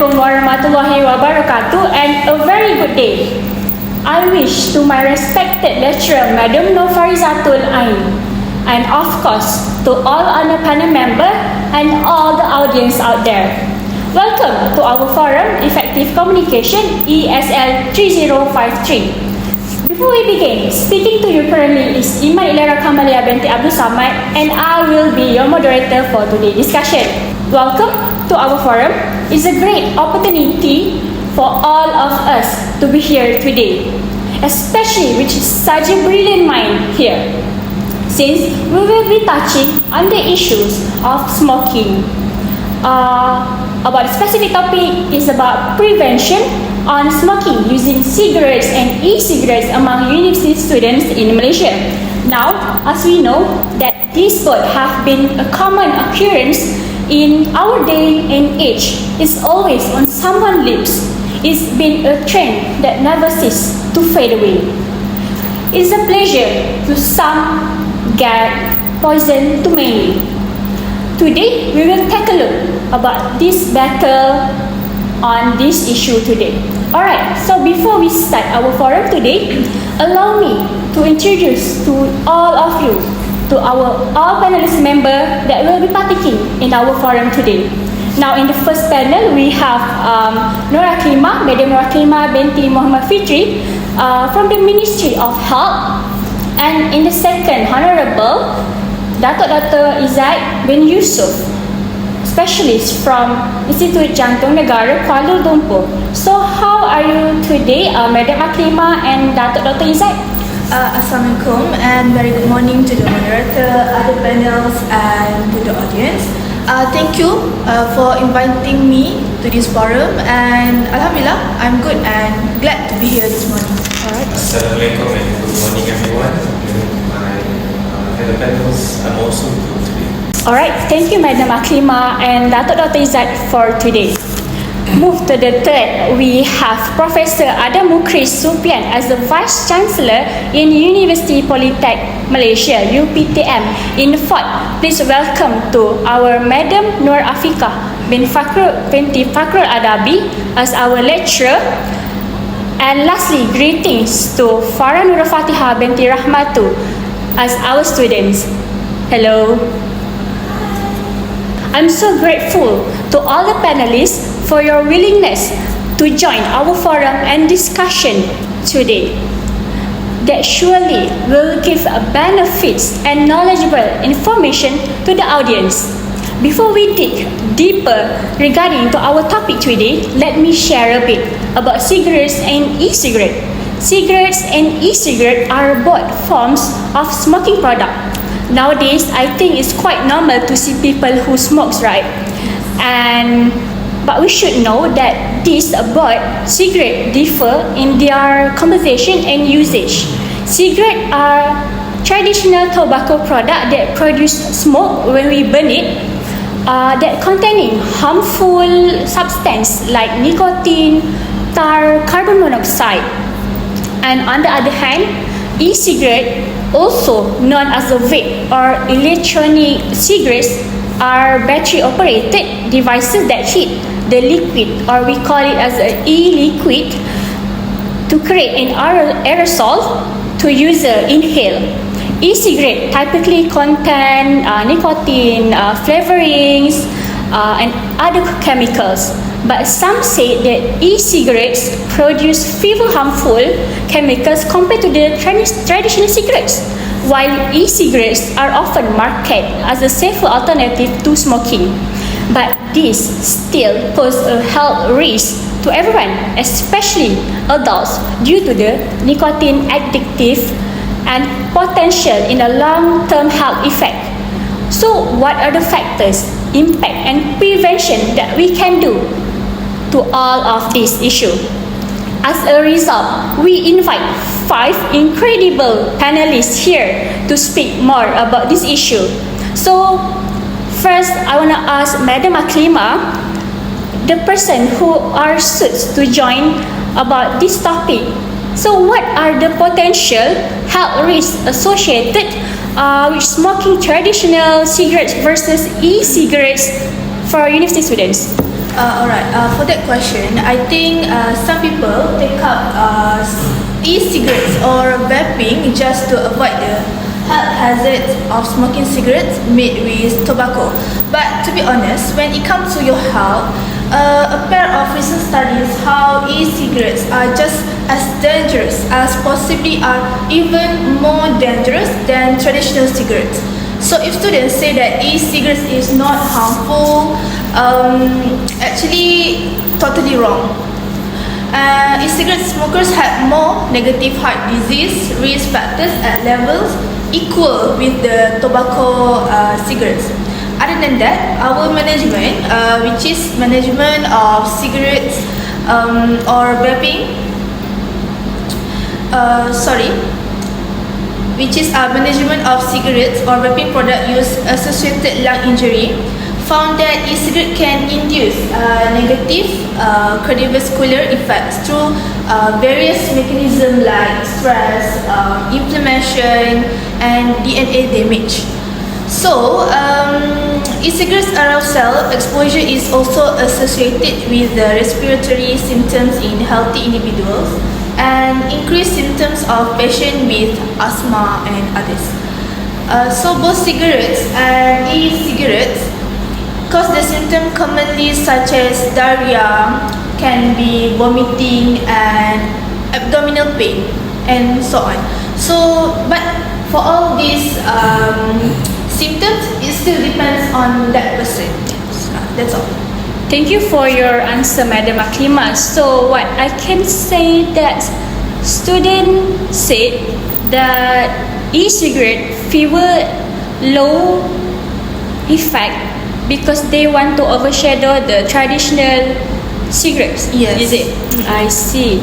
Assalamualaikum warahmatullahi wabarakatuh and a very good day. I wish to my respected lecturer, Madam Nur Farizatul Ain, and of course to all other panel members and all the audience out there. Welcome to our forum, Effective Communication, ESL3053. Before we begin, speaking to you currently is Iman Ilera Kamalia binti Abdul Samad, and I will be your moderator for today's discussion. Welcome to our forum. It's a great opportunity for all of us to be here today, especially with such a brilliant mind here, since we will be touching on the issues of smoking. About the specific topic is about prevention on smoking using cigarettes and e-cigarettes among university students in Malaysia. Now, as we know that these both have been a common occurrence in our day and age, it's always on someone's lips. It's been a trend that never ceases to fade away. It's a pleasure to some, get poison to many. Today, we will take a look about this battle on this issue today. Alright, so before we start our forum today, allow me to introduce to all of you, to our all panelist members that will be partaking in our forum today. Now, in the first panel, we have Madam Nur Aklimah binti Muhammad Fitri from the Ministry of Health, and in the second, Honorable Dr. Izzat bin Yusuf, specialist from Institut Jantung Negara Kuala Lumpur. So, how are you today, Madam Aklimah and Dr. Izzat? Assalamualaikum and very good morning to the moderator, other panels and to the audience. Thank you for inviting me to this forum, and Alhamdulillah, I'm good and glad to be here this morning. Alright. Assalamualaikum and good morning everyone. My fellow panels, I'm also good today. Alright, thank you Madam Aklimah and Dr. Izzat for today. Move to the third, we have Professor Adam Mukris Supian as the Vice Chancellor in University Polytechnic Malaysia, UPTM. In fourth, please welcome to our Madam Nur Afiqah binti Fakrul Adabi as our lecturer. And lastly, greetings to Farah Nur Fatihah binti Rahmatu as our students. Hello. I'm so grateful to all the panelists for your willingness to join our forum and discussion today. That surely will give benefits and knowledgeable information to the audience. Before we dig deeper regarding to our topic today, let me share a bit about cigarettes and e-cigarette. Cigarettes and e-cigarette are both forms of smoking product. Nowadays, I think it's quite normal to see people who smokes, right? But we should know that these both cigarettes differ in their composition and usage. Cigarettes are traditional tobacco product that produce smoke when we burn it, that containing harmful substance like nicotine, tar, carbon monoxide. And on the other hand, e-cigarette, also known as a vape or electronic cigarettes, are battery operated devices that heat the liquid, or we call it as an e-liquid, to create an aerosol to user inhale. E-cigarette typically contain nicotine, flavorings, and other chemicals. But some say that e-cigarettes produce fewer harmful chemicals compared to the traditional cigarettes, while e-cigarettes are often marketed as a safer alternative to smoking. But this still poses a health risk to everyone, especially adults, due to the nicotine addictive and potential in a long-term health effect. So, what are the factors, impact, and prevention that we can do to all of this issue? As a result, we invite 5 incredible panelists here to speak more about this issue. So, first, I want to ask Madam Aklimah, the person who are suited to join about this topic. So, what are the potential health risks associated with smoking traditional cigarettes versus e-cigarettes for university students? Alright, for that question, I think some people take up e-cigarettes or vaping just to avoid the health hazards of smoking cigarettes made with tobacco. But to be honest, when it comes to your health, a pair of recent studies how e-cigarettes are just as dangerous as possibly are even more dangerous than traditional cigarettes. So if students say that e-cigarettes is not harmful, actually totally wrong. E-cigarette smokers have more negative heart disease risk factors at levels equal with the tobacco cigarettes. Other than that, our management, which is management of cigarettes or vaping, which is management of cigarettes or vaping product use associated lung injury, found that e-cigarette can induce negative cardiovascular effects through various mechanisms like stress, inflammation, and DNA damage. So, e-cigarettes aerosol exposure is also associated with the respiratory symptoms in healthy individuals and increased symptoms of patients with asthma and others. So both cigarettes and e-cigarettes cause the symptoms commonly such as diarrhea, can be vomiting and abdominal pain and so on. So, but for all these symptoms, it still depends on that person. That's all. Thank you for your answer, Madam Aklima. So what I can say that student said that e-cigarette fewer low effect because they want to overshadow the traditional cigarettes. Yes. Is it? I see.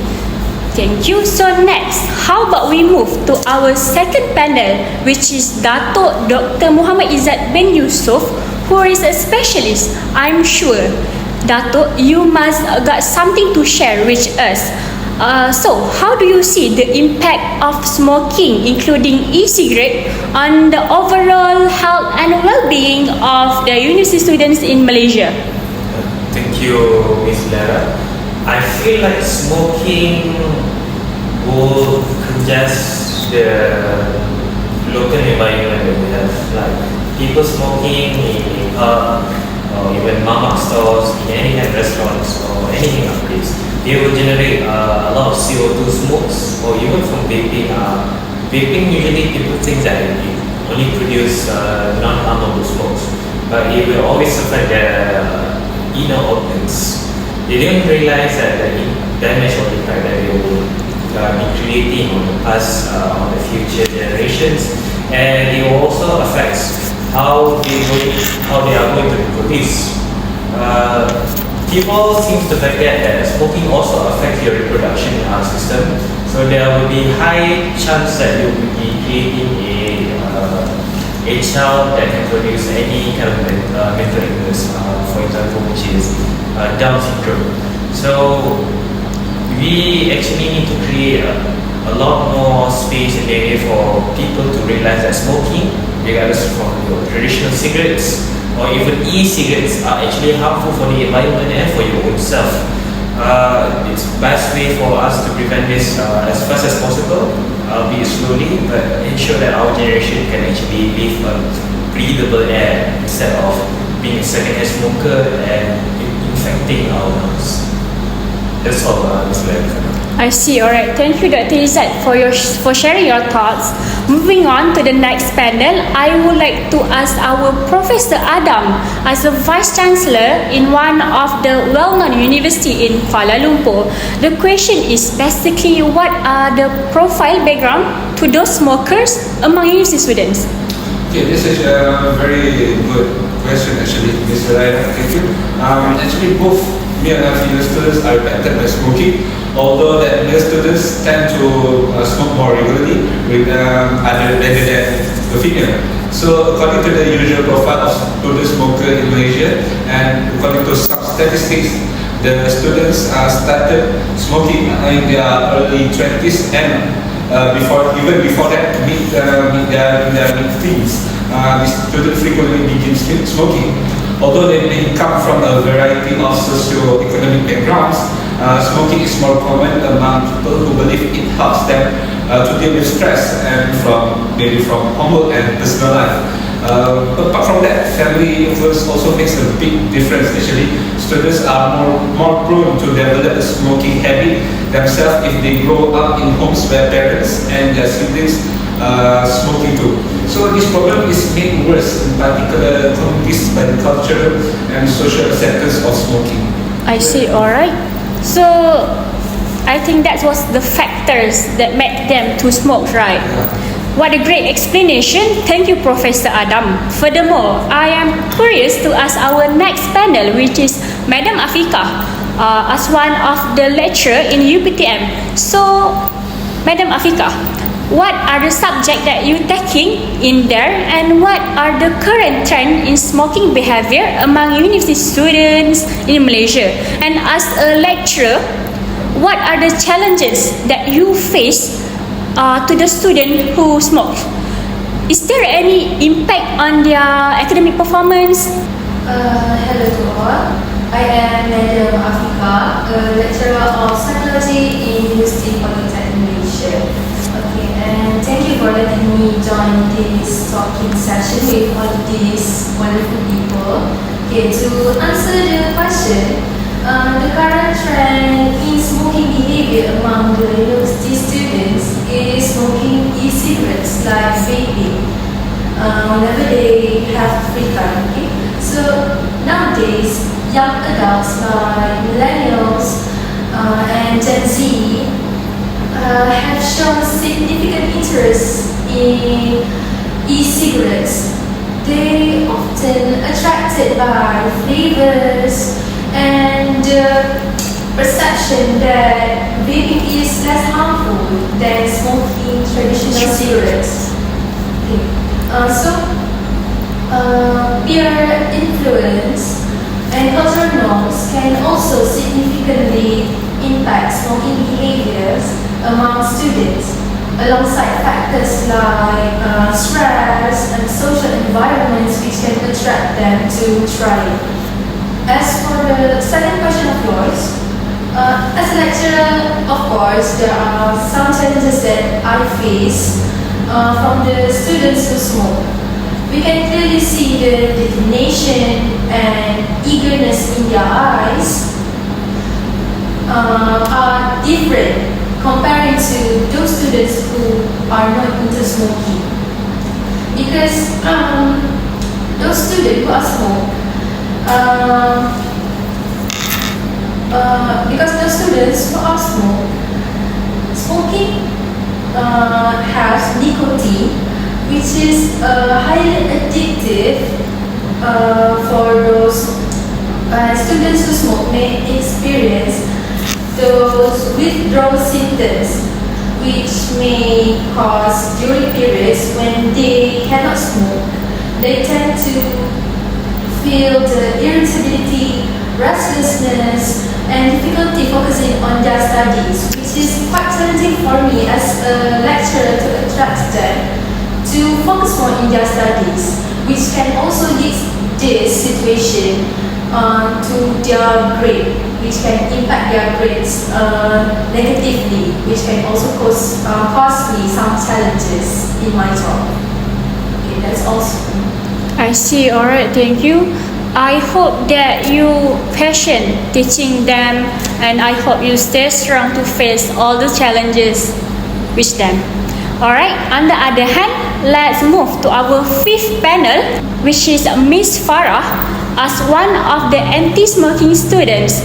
Thank you. So next, how about we move to our second panel, which is Dato' Dr. Muhammad Izzat bin Yusuf, who is a specialist. I'm sure, Dato', you must got something to share with us. So, how do you see the impact of smoking, including e-cigarette, on the overall health and well-being of the university students in Malaysia? Thank you, Miss Lara. I feel like smoking will congest the local environment that we have. Like people smoking in pub or even mama stores, in any kind of restaurants or anything like this, they will generate a lot of CO2 smokes or even from vaping. Vaping usually people think that it only produce non-harmful smokes, but it will always affect the inner organs. They don't realize that the damage or impact that they will be creating on the past, on the future generations, and it will also affect how they are going to reproduce. People seem to forget that smoking also affects your reproduction system, so there will be high chance that you will be creating a child that can produce any kind of mental illness, for example, which is Down syndrome. So we actually need to create a lot more space and area for people to realize that smoking, regardless from your traditional cigarettes or even e-cigarettes, are actually harmful for the environment and for your own self. It's the best way for us to prevent this as fast as possible, albeit slowly, but ensure that our generation can actually live a breathable air instead of being a second-hand smoker and infecting our lungs. That's all, Ms. Lam. I see. Alright. Thank you, Dr. Izzat, for sharing your thoughts. Moving on to the next panel, I would like to ask our Professor Adam, as a Vice Chancellor in one of the well-known university in Kuala Lumpur. The question is basically, what are the profile background to those smokers among university students? Okay, this is a very good question actually, Mr. Ryan. Thank you. Actually, both male and female students are affected by smoking, although that male students tend to smoke more regularly rather than the female. So according to the usual profile of student smoker in Malaysia, and according to some statistics, the students started smoking in their early 20s and even before that, in their mid-teens, the student frequently begin smoking. Although they may come from a variety of socio-economic backgrounds, smoking is more common among people who believe it helps them to deal with stress and maybe from homework and personal life. Apart from that, family influence also makes a big difference. Actually, students are more prone to develop a smoking habit themselves if they grow up in homes where parents and their siblings smoking too. So this problem is made worse in particular communities by the culture and social acceptance of smoking. I see, alright. So, I think that was the factors that made them to smoke, right? What a great explanation. Thank you, Professor Adam. Furthermore, I am curious to ask our next panel, which is Madam Afika, as one of the lecturer in UPTM. So, Madam Afika, what are the subjects that you're taking in there, and what are the current trend in smoking behavior among university students in Malaysia? And as a lecturer, what are the challenges that you face to the student who smoke? Is there any impact on their academic performance? Hello to all. I am Madam Afika, a lecturer of psychology in University Polytechnic Malaysia. Okay, and thank you for letting me join this talking session with all these wonderful people. Okay, to answer the question, the current trend in smoking behavior among the university students is smoking e-cigarettes like vaping whenever they have free time. Okay, so nowadays young adults like millennials and Gen Z have shown significant interest in e-cigarettes. They often attracted by flavors and perception that vaping is less harmful than smoking traditional cigarettes. Okay. Peer influence and cultural norms can also significantly impact smoking behaviors among students, alongside factors like stress and social environments which can attract them to try it. As for the second question of yours, as a lecturer, of course, there are some challenges that I face from the students who smoke. We can clearly see the determination and eagerness in their eyes are different comparing to those students who are not into smoking. Because those students who are smoking has nicotine, which is highly addictive for those students who smoke may experience those withdrawal symptoms, which may cause during periods when they cannot smoke. They tend to feel the irritability, restlessness, and difficulty focusing on their studies, which is quite challenging for me as a lecturer to attract them to focus more in their studies, which can also lead this situation to their grade, which can impact their grades negatively, which can also cause me some challenges in my job. Okay, that's also. I see, alright, thank you. I hope that you patient teaching them, and I hope you stay strong to face all the challenges with them. Alright, on the other hand, let's move to our fifth panel, which is Miss Farah, as one of the anti-smoking students.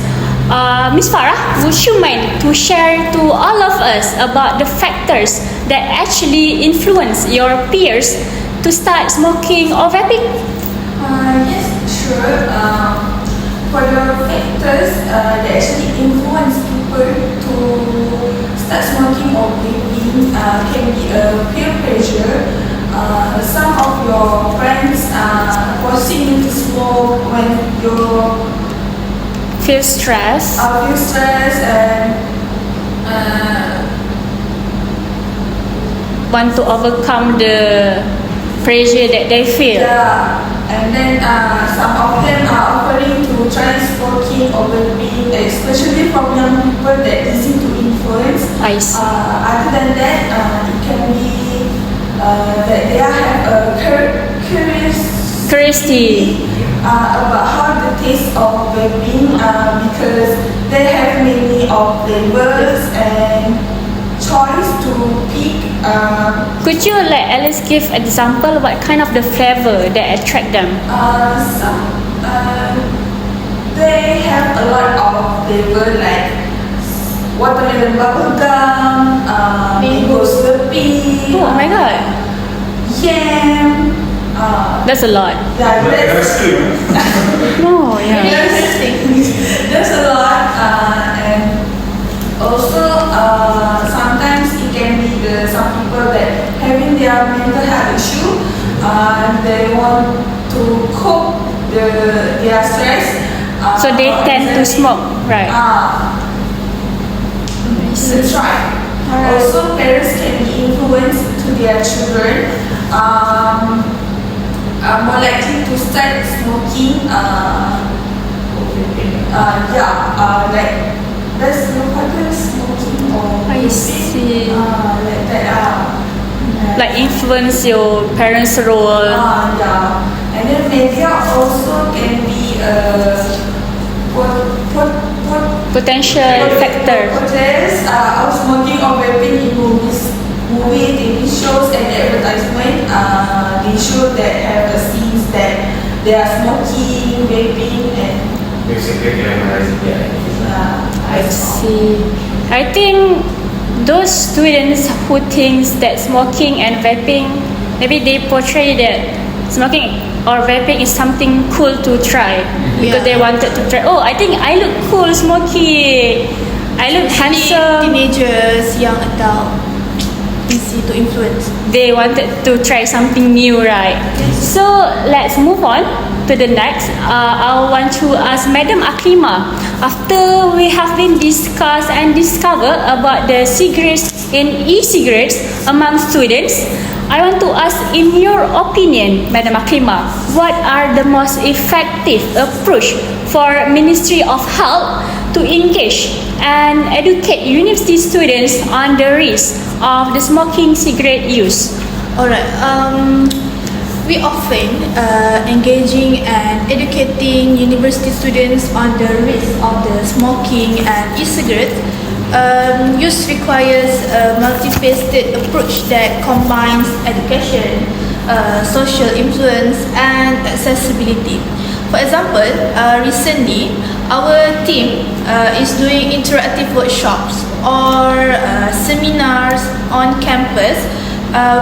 Miss Farah, would you mind to share to all of us about the factors that actually influence your peers to start smoking or vaping? Yes, sure. For the factors that actually influence people to start smoking or vaping can be peer pressure. Some of your friends are forcing you to smoke when you Feel stress? and Want to overcome the pressure that they feel. Yeah, and then some of them are offering to try smoking or vaping, especially from young people that easy to influence. I see. Other than that, it can be that they have a Curiosity. about how the taste of vaping because they have many of flavors and choice to pick. Could you at least give example what kind of the flavor that attract them? They have a lot of flavor like watermelon bubblegum, mango slurpee. Oh my god, Yam. that's a lot. Yeah, That's good. No, yeah. There's a lot, and also sometimes it can be some people that having their mental health issue, they want to cope their stress. So they tend to smoke, right? To try. Also, parents can be influenced to their children. More likely to start smoking. Like there's no other smoking or I see. like that. Like influence your parents' role. Yeah. And then media also can be Potential factor. Potential of smoking or vaping in movie, TV shows and advertisement. They show that have the scenes that they are smoking, vaping, and Basically, glamorizing their activities. I see. I think those students who thinks that smoking and vaping, maybe they portray that smoking or vaping is something cool to try because they wanted to try. Oh, I think I look cool smoking. I look handsome. teenagers, young adult, easy to influence. They wanted to try something new, right? So let's move on to the next. I want to ask Madam Aklima. After we have been discussed and discovered about the cigarettes and e-cigarettes among students, I want to ask, in your opinion, Madam Aklima, what are the most effective approach for Ministry of Health to engage and educate university students on the risk of the smoking cigarette use? Alright. We often engaging and educating university students on the risk of the smoking and e-cigarettes. Use requires a multifaceted approach that combines education, social influence, and accessibility. For example, recently our team is doing interactive workshops or seminars on campus.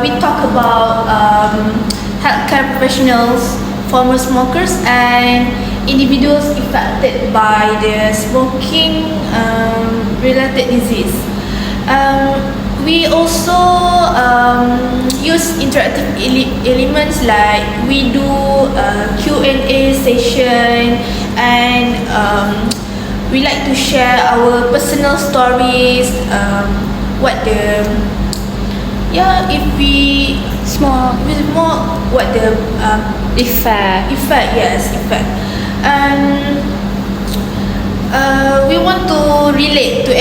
We talk about healthcare professionals, former smokers, and individuals affected by the smoking related disease. We also use interactive elements like we do Q&A session, and we like to share our personal stories, what the if we Smoke. with more what the Effect. effect. We want to relate to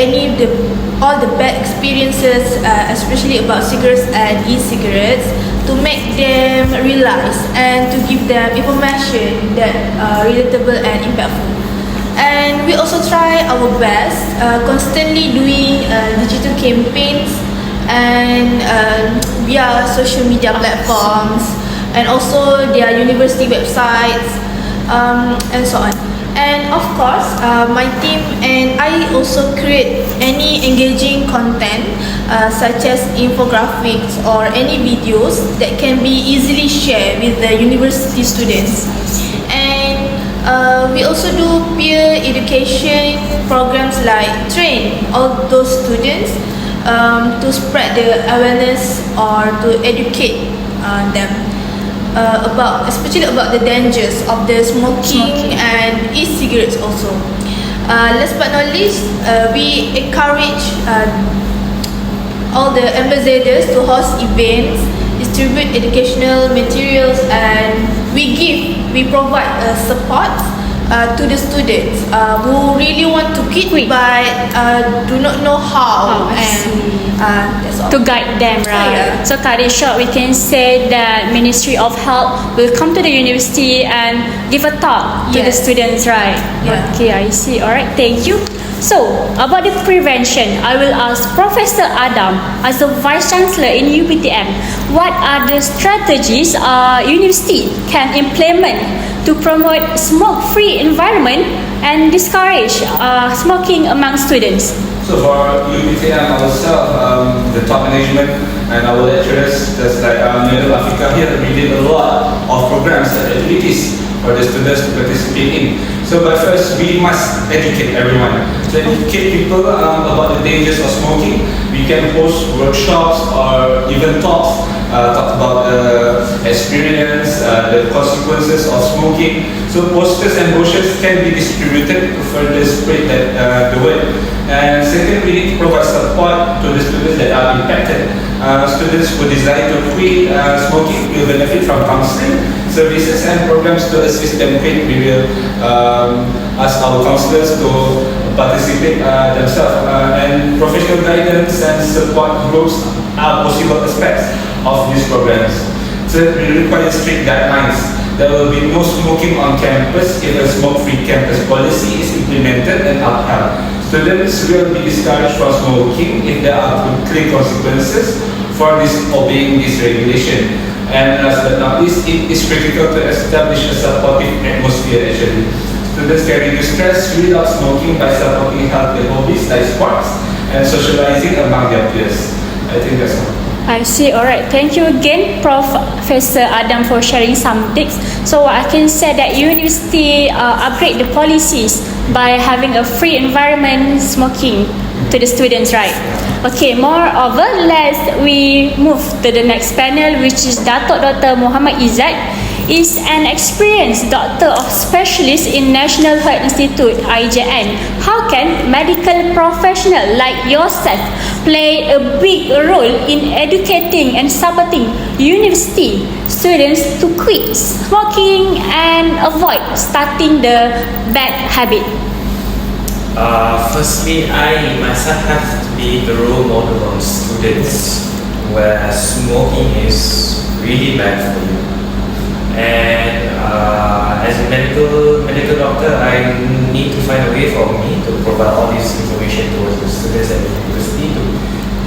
all the bad experiences, especially about cigarettes and e-cigarettes, to make them realize and to give them information that are relatable and impactful. And we also try our best, constantly doing digital campaigns and via social media platforms, and also their university websites, and so on. And of course, my team and I also create any engaging content, such as infographics or any videos that can be easily shared with the university students. And we also do peer education programs like train all those students to spread the awareness or to educate them especially about the dangers of the smoking and e-cigarettes also. Last but not least, we encourage all the ambassadors to host events, distribute educational materials, and we provide support to the students who really want to quit but do not know how. Oh, I see. That's all. To guide them, right? Yeah. So, cut it short, we can say that Ministry of Health will come to the university and give a talk to the Yes. students, right? Yeah. Okay, I see. All right, thank you. So, about the prevention, I will ask Professor Adam, as the Vice Chancellor in UPTM, what are the strategies university can implement to promote smoke-free environment and discourage smoking among students? So for UPTM ourselves, the top management and our lecturers, just like Madam Afika here, we did a lot of programs and activities for the students to participate in. So but first, we must educate everyone. To educate people about the dangers of smoking, we can host workshops or even talks, talk about the experience, the consequences of smoking. So posters and brochures can be distributed to further spread the word. And second, we need to provide support to the students that are impacted. Students who desire to quit smoking will benefit from counseling services and programs to assist them quit. We will ask our counselors to participate themselves, and professional guidance and support groups are possible aspects of these programs. So we require strict guidelines. There will be no smoking on campus if a smoke-free campus policy is implemented and upheld. Students will be discouraged from smoking if there are clear consequences for disobeying this regulation. And last but not least, it is critical to establish a supportive atmosphere actually. Students can reduce stress without smoking by supporting healthy hobbies like sports and socializing among their peers. I think that's all. I see. All right. Thank you again, Professor Adam, for sharing some tips. So I can say that university upgrade the policies by having a free environment smoking to the students, right? Okay. Moreover, we move to the next panel, which is Dr. Muhammad Izzat. Is an experienced doctor of specialist in National Heart Institute (IJN). How can medical professional like yourself play a big role in educating and supporting university students to quit smoking and avoid starting the bad habit? Firstly, I myself have to be the role model of students where smoking is really bad for you. And as a medical doctor, I need to find a way for me to provide all this information towards the students at the university to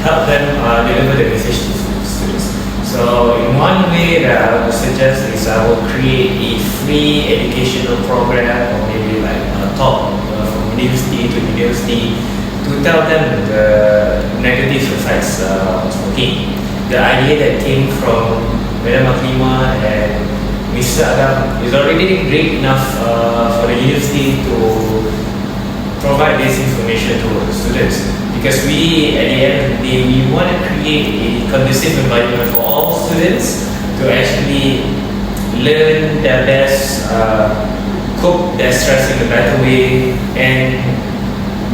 help them deliver the message to the students. So in one way that I would suggest is I will create a free educational program, or maybe like a talk from university to university to tell them the negative effects of smoking. The idea that came from Madam Aklima and Mr. Adam is already great enough for the university to provide this information to the students, because we, at the end of the day, we want to create a conducive environment for all students to actually learn their best, cope their stress in a better way, and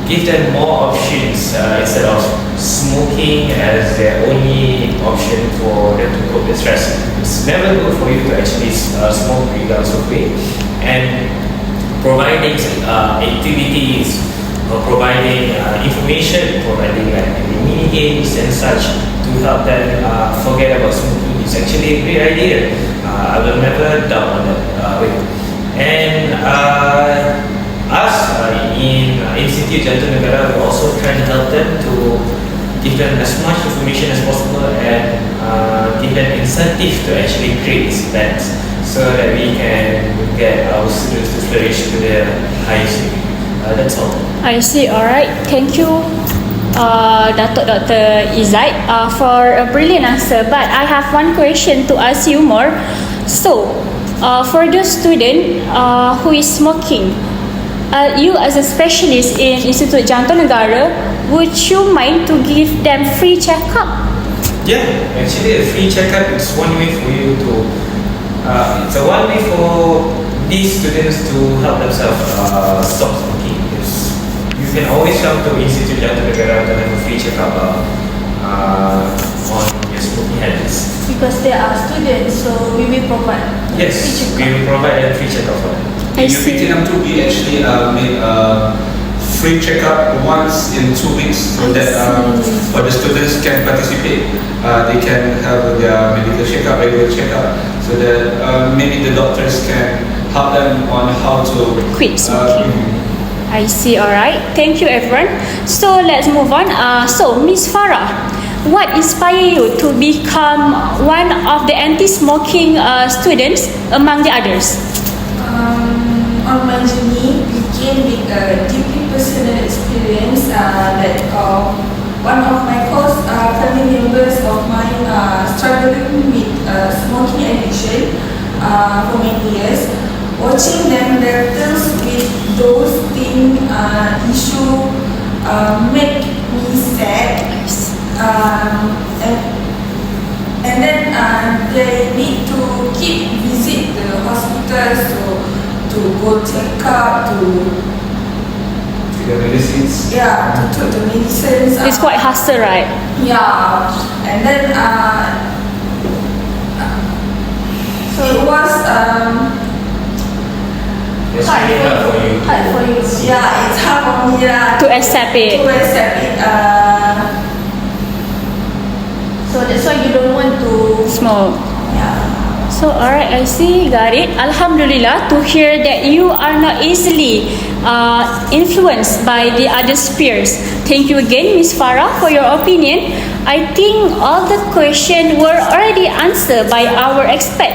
give them more options instead of smoking as their only option for them to cope their stress. It's never good for you to actually smoke regardless of way, and providing activities or providing information, providing like mini games and such to help them forget about smoking is actually a great idea. I will never doubt on that way. And us in Institute Jantung Negara will also try to help them to give them as much information as possible and give them incentive to actually create these events so that we can get our students to flourish to their highest degree. That's all. I see. All right. Thank you, Dr. Izzat, for a brilliant answer. But I have one question to ask you more. So, for the student who is smoking, you as a specialist in Institute Jantung Negara, would you mind to give them free checkup? Yeah, actually a free checkup is one way for you to, it's a one way for these students to help themselves stop smoking. You can always come to Institute Jantung Negara to have a free checkup on your smoking habits. because they are students, so we will provide. Yes, we will provide a free checkup for them. I In see. UPTM too, we actually made a free checkup once in 2 weeks so that for the students can participate. They can have their medical checkup, regular checkup, so that maybe the doctors can help them on how to Quit smoking. I see, alright. Thank you, everyone. So let's move on. So, Miss Farah, what inspired you to become one of the anti-smoking students among the others? On my journey began with a deeply personal experience that one of my close family members of mine struggling with smoking addiction for many years. Watching them battles with those things issue make me sad. And then they need to keep visit the hospitals to go check up the medicines. to take the medicines. It's quite hassle, right? Yeah, and then so it was It's really hard for you. hard for you. Yeah, it's hard for me To accept it. to accept it. So that's why you don't want to. Smoke. Yeah. So, alright, I see, got it. Alhamdulillah to hear that you are not easily influenced by the other's peers. Thank you again, Miss Farah, for your opinion. I think all the questions were already answered by our expert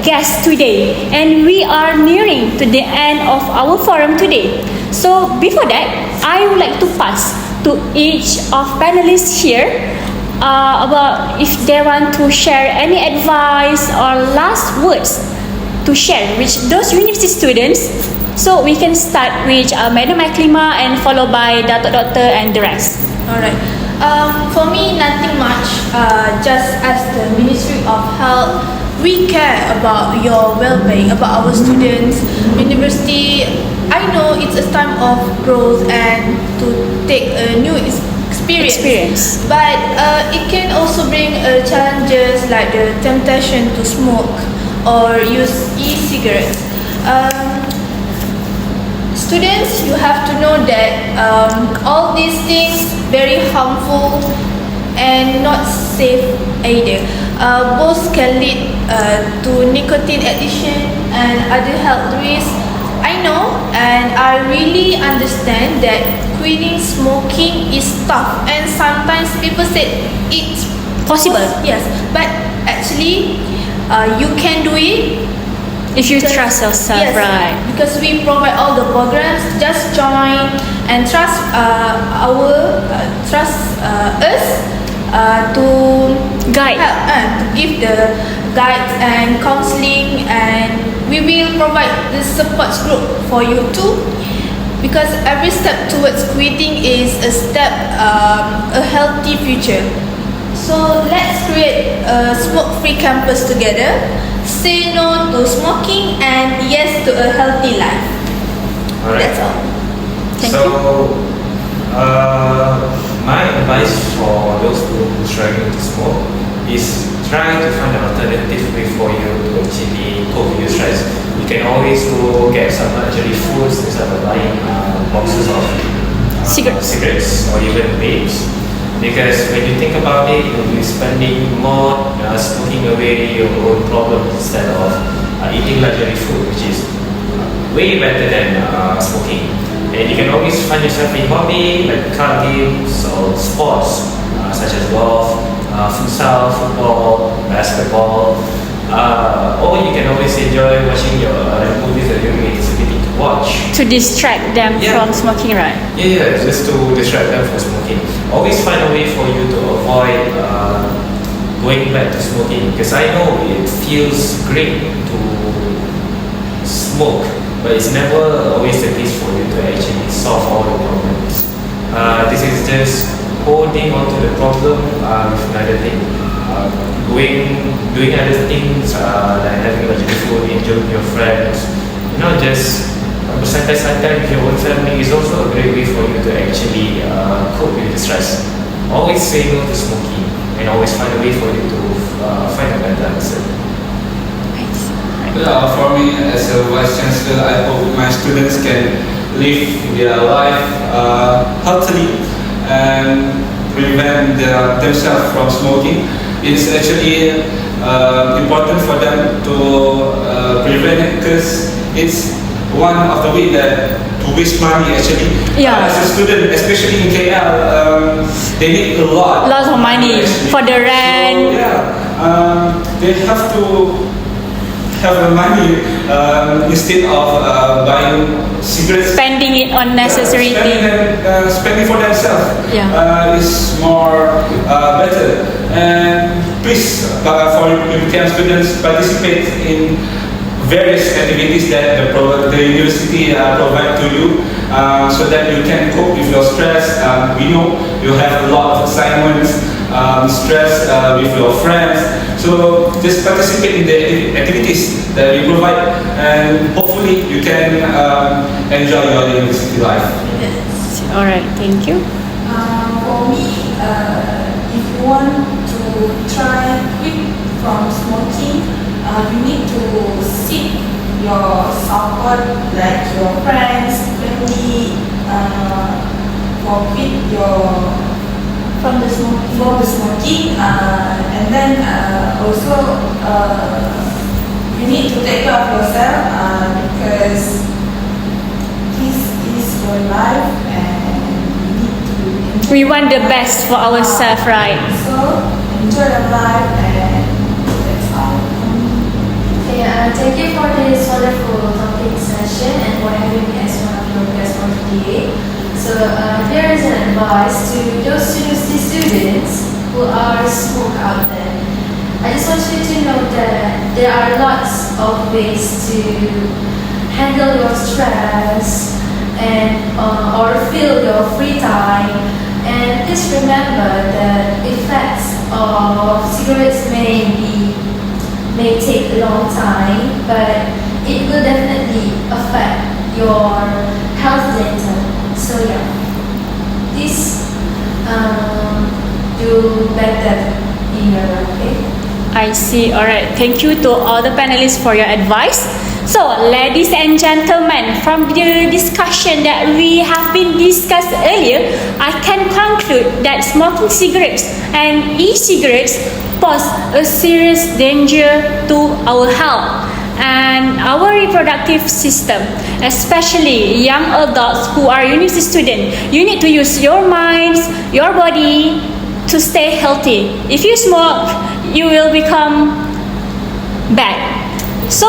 guest today, and we are nearing to the end of our forum today. So, before that, I would like to pass to each of panelists here about if they want to share any advice or last words to share with those university students. So we can start with Madam Aklima and followed by Dato Doctor and the rest. Alright. For me, nothing much. Just as the Ministry of Health, we care about your well-being, about our students. University, I know it's a time of growth and to take a new experience. But it can also bring challenges like the temptation to smoke or use e-cigarettes. Students, you have to know that all these things very harmful and not safe either. Both can lead to nicotine addiction and other health risks. I know and I really understand that quitting smoking is tough, and sometimes people say it's Possible. Yes, but actually you can do it If you trust yourself, yes, right? because we provide all the programs. Just join and trust us to Guide. help, to give the guides and counseling, and we will provide the support group for you too. Because every step towards quitting is a step a healthy future. So let's create a smoke-free campus together. Say no to smoking and yes to a healthy life. Alright. That's all. Thank so, my advice for those who are struggling to smoke is try to find an alternative way for you to actually cope with your stress. You can always go get some luxury foods instead of buying boxes of cigarettes or even vapes. Because when you think about it, you'll be spending more smoking away your own problems instead of eating luxury food, which is way better than smoking. And you can always find yourself in hobby like card games or sports such as golf, futsal, football, basketball, or you can always enjoy watching your movies that you're anticipating to watch. To distract them Yeah. from smoking, right? Yeah, just to distract them from smoking. Always find a way for you to avoid going back to smoking, because I know it feels great to smoke, but it's never always the case for you to actually solve all the problems. This is just holding on to the problem with another thing. Doing other things like having luxury food, enjoying your friends, just bersantai-santai with your own family is also a great way for you to actually cope with the stress. Always say no to smoking, and always find a way for you to find a better answer. Yeah, for me as a Vice Chancellor, I hope my students can live their life healthily and prevent themselves from smoking. It's actually important for them to prevent it because it's one of the way that to waste money actually. Yeah. As a student, especially in KL, they need a lot. Lots of money for the rent. So, yeah, they have to have the money instead of buying cigarettes. Spending it on necessary things. Spending for themselves is more better. And please, for UTM students, participate in various activities that the university provide to you, so that you can cope with your stress. We know you have a lot of assignments, stress with your friends. So just participate in the activities that we provide, and hopefully you can enjoy your university life. Alright, thank you. For me, if you want to try quit from smoking, you need to seek your support, like your friends, family, for quit from the smoking, and then also you need to take care of yourself, because this is your life and you need to enjoy. We want the best for ourselves, right? So enjoy your life, and that's all. Okay, thank you for this wonderful topic session and for having me as one of your guests for today. So here is an advice to those university students who are smoke out there. I just want you to know that there are lots of ways to handle your stress and or fill your free time. And please remember that effects of cigarettes may take a long time, but it will definitely affect your health later. So yeah, this do better in your life. Okay? I see. Alright, thank you to all the panelists for your advice. So, ladies and gentlemen, from the discussion that we have been discussed earlier, I can conclude that smoking cigarettes and e-cigarettes pose a serious danger to our health and our reproductive system, especially young adults who are university students. You need to use your minds, your body to stay healthy. If you smoke, you will become bad. So,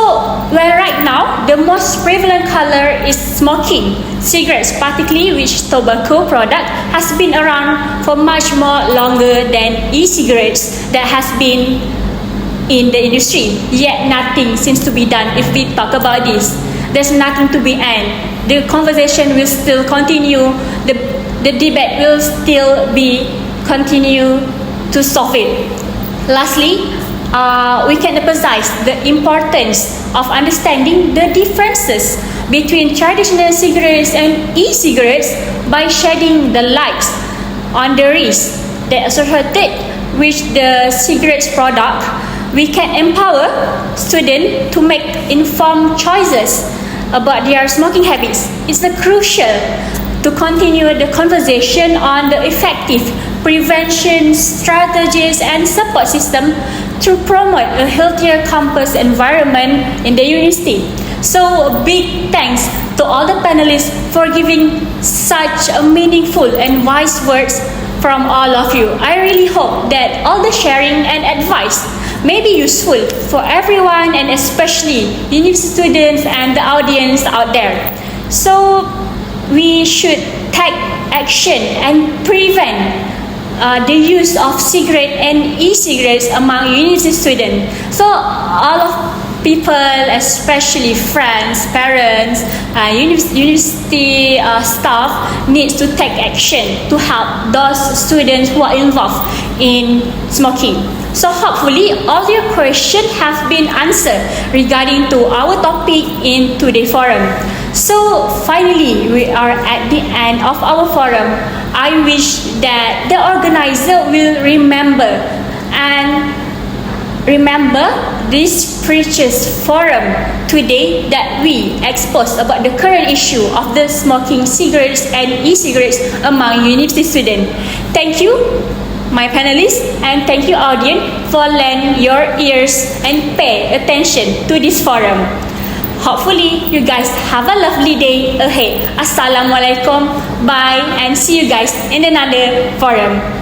well, right now, the most prevalent color is smoking. Cigarettes, particularly which tobacco product, has been around for much more longer than e-cigarettes that has been in the industry. Yet nothing seems to be done if we talk about this. There's nothing to be end. The conversation will still continue. The debate will still be continue to solve it. Lastly, we can emphasize the importance of understanding the differences between traditional cigarettes and e-cigarettes by shedding the light on the risks that associated with the cigarettes product. We can empower students to make informed choices about their smoking habits. It's crucial to continue the conversation on the effective prevention strategies and support system to promote a healthier campus environment in the university. So a big thanks to all the panelists for giving such a meaningful and wise words from all of you. I really hope that all the sharing and advice may be useful for everyone, and especially university students and the audience out there. So we should take action and prevent the use of cigarette and e-cigarettes among university students. So all of people, especially friends, parents, university staff, needs to take action to help those students who are involved in smoking. So hopefully all your questions have been answered regarding to our topic in today's forum. So finally, we are at the end of our forum. I wish that the organizer will remember this precious forum today that we exposed about the current issue of the smoking cigarettes and e-cigarettes among university students. Thank you, my panelists, and thank you, audience, for lend your ears and pay attention to this forum. Hopefully, you guys have a lovely day ahead. Assalamualaikum. Bye, and see you guys in another forum.